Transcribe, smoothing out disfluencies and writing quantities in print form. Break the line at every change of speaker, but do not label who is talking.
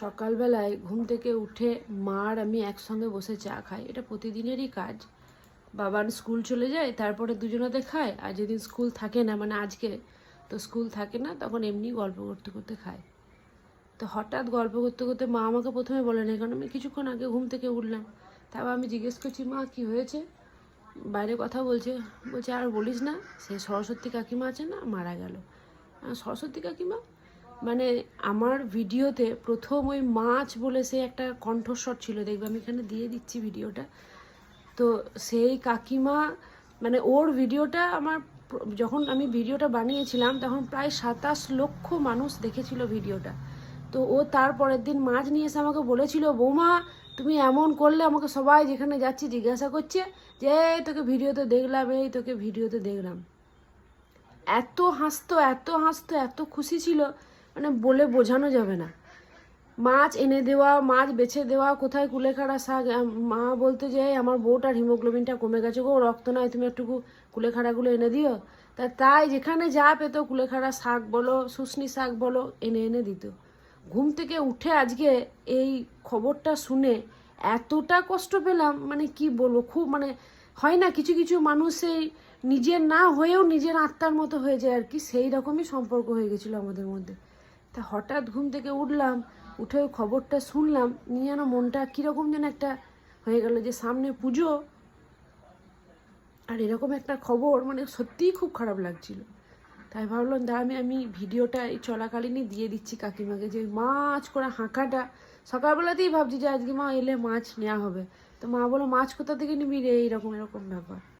সকালবেলায় ঘুম থেকে উঠে মা আর আমি একসঙ্গে বসে চা খাই, এটা প্রতিদিনেরই কাজ। বাবার স্কুল চলে যায়, তারপরে দুজনাতে খায়, আর যেদিন স্কুল থাকে না, মানে আজকে তো স্কুল থাকে না, তখন এমনি গল্প করতে করতে খায়। তো হঠাৎ গল্প করতে করতে মা আমাকে প্রথমে বলে না, কারণ আমি কিছুক্ষণ আগে ঘুম থেকে উঠলাম। তারপর আমি জিজ্ঞেস করছি, মা কি হয়েছে? বাইরে কথা বলছে, বলছে আর বলিস না, সে সরস্বতী কাকিমা আছে না, মারা গেল। সরস্বতী কাকিমা মানে আমার ভিডিওতে প্রথম ওই মাছ বলে সে একটা কণ্ঠস্বর ছিল, দেখবে আমি এখানে দিয়ে দিচ্ছি ভিডিওটা। তো সেই কাকিমা মানে ওর ভিডিওটা আমার যখন আমি ভিডিওটা বানিয়েছিলাম তখন প্রায় 27 লক্ষ মানুষ দেখেছিল ভিডিওটা। তো ও তারপরের দিন মাছ নিয়ে এসে আমাকে বলেছিল, বৌমা তুমি এমন করলে, আমাকে সবাই যেখানে যাচ্ছি জিজ্ঞাসা করছে যে এই তোকে ভিডিওতে দেখলাম, এই তোকে ভিডিওতে দেখলাম। এত হাসতো, এত হাসতো, এত খুশি ছিল, মানে বলে বোঝানো যাবে না। মাছ এনে দেওয়া, মাছ বেছে দেওয়া, কোথায় কুলেখাড়া শাক, মা বলতো যে আমার বউটার হিমোগ্লোবিনটা কমে গেছে গো, রক্ত নয়, তুমি একটুকু কুলেখাড়াগুলো এনে দিও। তাই যেখানে যা পেতো কুলেখাড়া শাক বলো, শুশনি শাক বলো, এনে এনে দিত। ঘুম থেকে উঠে আজকে এই খবরটা শুনে এতটা কষ্ট পেলাম, মানে কি বলবো, খুব মানে হয় না কিছু কিছু মানুষ সেই নিজের না হয়েও নিজের আত্মার মতো হয়ে যায় আর কি, সেই রকমই সম্পর্ক হয়ে গেছিলো আমাদের মধ্যে। তা হঠাৎ ঘুম থেকে উঠলাম, উঠে ওই খবরটা শুনলাম, নিয়ে যেন মনটা কীরকম যেন একটা হয়ে গেল, যে সামনে পুজো আর এরকম একটা খবর, মানে সত্যিই খুব খারাপ লাগছিল। তাই ভাবলাম আমি ভিডিওটা এই চলাকালীনই দিয়ে দিচ্ছি কাকিমাকে, যে মাছ করে হাঁকাটা সকালবেলাতেই ভাবছি যে আজকে মা এলে মাছ নেওয়া হবে। তো মা বলো, মাছ কোথা থেকে নিবি রে, এইরকম এরকম ব্যাপার।